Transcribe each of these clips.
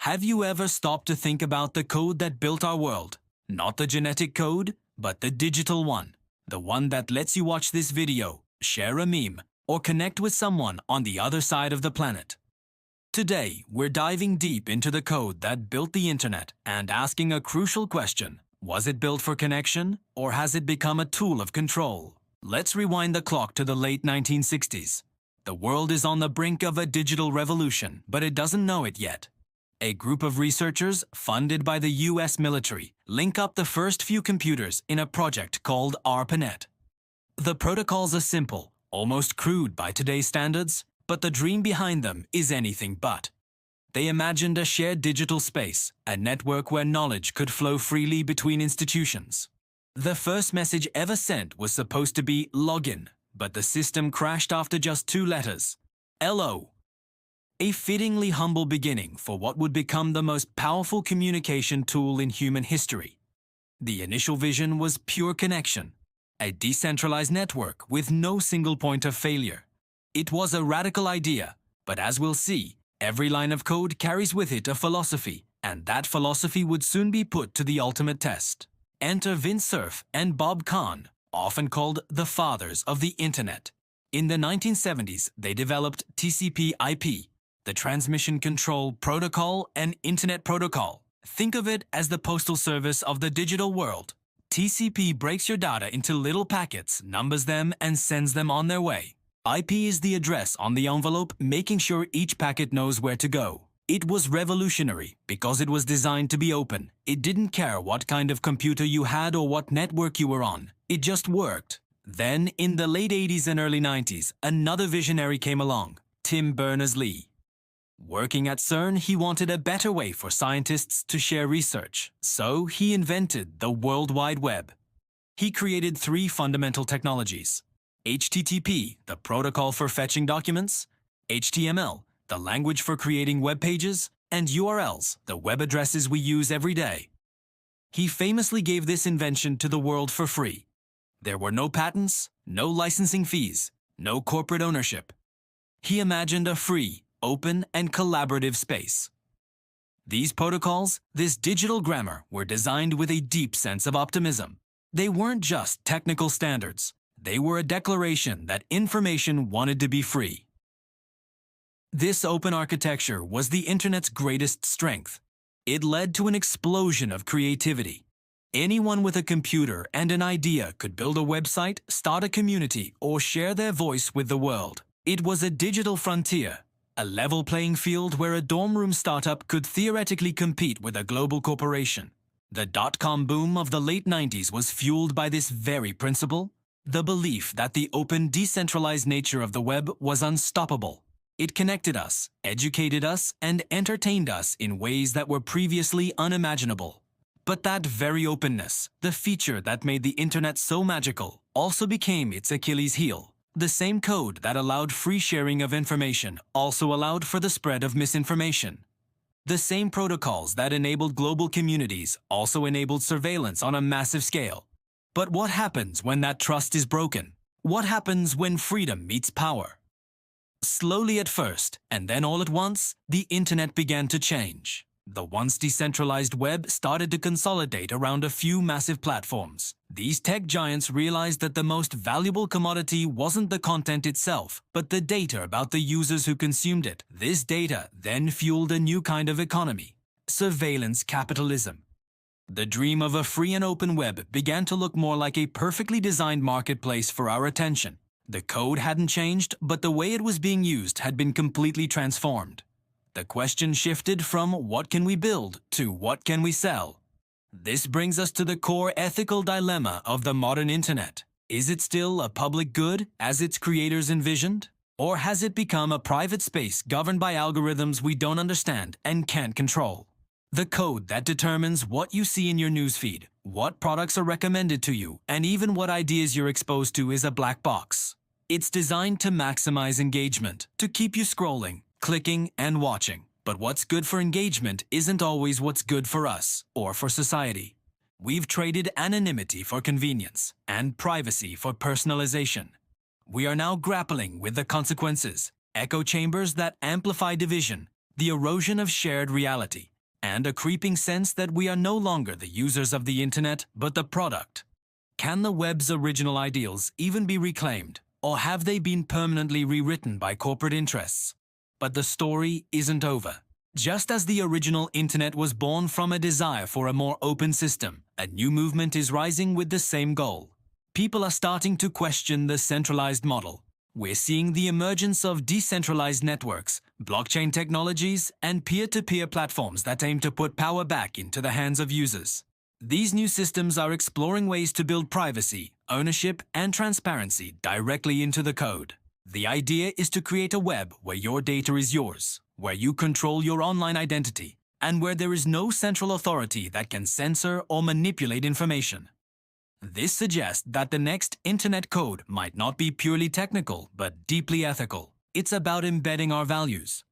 Have you ever stopped to think about the code that built our world? Not the genetic code, but the digital one. The one that lets you watch this video, share a meme, or connect with someone on the other side of the planet. Today, we're diving deep into the code that built the internet and asking a crucial question. Was it built for connection, or has it become a tool of control? Let's rewind the clock to the late 1960s. The world is on the brink of a digital revolution, but it doesn't know it yet. A group of researchers, funded by the US military, link up the first few computers in a project called ARPANET. The protocols are simple, almost crude by today's standards, but the dream behind them is anything but. They imagined a shared digital space, a network where knowledge could flow freely between institutions. The first message ever sent was supposed to be login, but the system crashed after just 2 letters. LO. A fittingly humble beginning for what would become the most powerful communication tool in human history. The initial vision was pure connection, a decentralized network with no single point of failure. It was a radical idea, but as we'll see, every line of code carries with it a philosophy, and that philosophy would soon be put to the ultimate test. Enter Vint Cerf and Bob Kahn, often called the fathers of the Internet. In the 1970s, they developed TCP/IP, the Transmission Control Protocol and Internet Protocol. Think of it as the postal service of the digital world. TCP breaks your data into little packets, numbers them, and sends them on their way. IP is the address on the envelope, making sure each packet knows where to go. It was revolutionary because it was designed to be open. It didn't care what kind of computer you had or what network you were on. It just worked. Then, in the late 80s and early 90s, another visionary came along, Tim Berners-Lee. Working at CERN, he wanted a better way for scientists to share research, so he invented the World Wide Web. He created 3 fundamental technologies: HTTP, the protocol for fetching documents; HTML, the language for creating web pages; and URLs, the web addresses we use every day. He famously gave this invention to the world for free. There were no patents, no licensing fees, no corporate ownership. He imagined a free, open, and collaborative space. These protocols, this digital grammar, were designed with a deep sense of optimism. They weren't just technical standards. They were a declaration that information wanted to be free. This open architecture was the Internet's greatest strength. It led to an explosion of creativity. Anyone with a computer and an idea could build a website, start a community, or share their voice with the world. It was a digital frontier, a level playing field where a dorm room startup could theoretically compete with a global corporation. The dot-com boom of the late 90s was fueled by this very principle, the belief that the open, decentralized nature of the web was unstoppable. It connected us, educated us, and entertained us in ways that were previously unimaginable. But that very openness, the feature that made the Internet so magical, also became its Achilles heel. The same code that allowed free sharing of information also allowed for the spread of misinformation. The same protocols that enabled global communities also enabled surveillance on a massive scale. But what happens when that trust is broken? What happens when freedom meets power? Slowly at first, and then all at once, the Internet began to change. The once decentralized web started to consolidate around a few massive platforms. These tech giants realized that the most valuable commodity wasn't the content itself, but the data about the users who consumed it. This data then fueled a new kind of economy: surveillance capitalism. The dream of a free and open web began to look more like a perfectly designed marketplace for our attention. The code hadn't changed, but the way it was being used had been completely transformed. The question shifted from what can we build to what can we sell? This brings us to the core ethical dilemma of the modern Internet. Is it still a public good as its creators envisioned? Or has it become a private space governed by algorithms we don't understand and can't control? The code that determines what you see in your newsfeed, what products are recommended to you, and even what ideas you're exposed to is a black box. It's designed to maximize engagement, to keep you scrolling, clicking, and watching. But what's good for engagement isn't always what's good for us or for society. We've traded anonymity for convenience and privacy for personalization. We are now grappling with the consequences, echo chambers that amplify division, the erosion of shared reality, and a creeping sense that we are no longer the users of the internet, but the product. Can the web's original ideals even be reclaimed, or have they been permanently rewritten by corporate interests? But the story isn't over. Just as the original internet was born from a desire for a more open system, a new movement is rising with the same goal. People are starting to question the centralized model. We're seeing the emergence of decentralized networks, blockchain technologies, and peer-to-peer platforms that aim to put power back into the hands of users. These new systems are exploring ways to build privacy, ownership, and transparency directly into the code. The idea is to create a web where your data is yours, where you control your online identity, and where there is no central authority that can censor or manipulate information. This suggests that the next internet code might not be purely technical, but deeply ethical. It's about embedding our values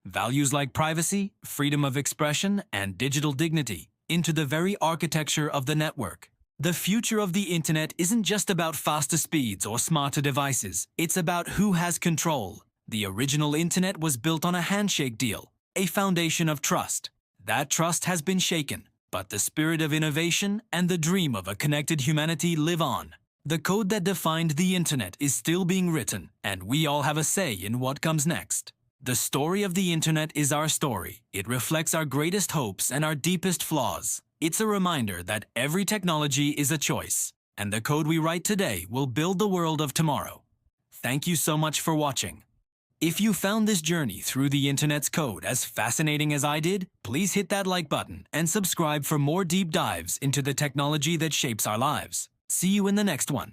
like privacy, freedom of expression, and digital dignity, into the very architecture of the network. The future of the internet isn't just about faster speeds or smarter devices. It's about who has control. The original internet was built on a handshake deal, a foundation of trust. That trust has been shaken, but the spirit of innovation and the dream of a connected humanity live on. The code that defined the internet is still being written, and we all have a say in what comes next. The story of the internet is our story. It reflects our greatest hopes and our deepest flaws. It's a reminder that every technology is a choice, and the code we write today will build the world of tomorrow. Thank you so much for watching. If you found this journey through the internet's code as fascinating as I did, please hit that like button and subscribe for more deep dives into the technology that shapes our lives. See you in the next one.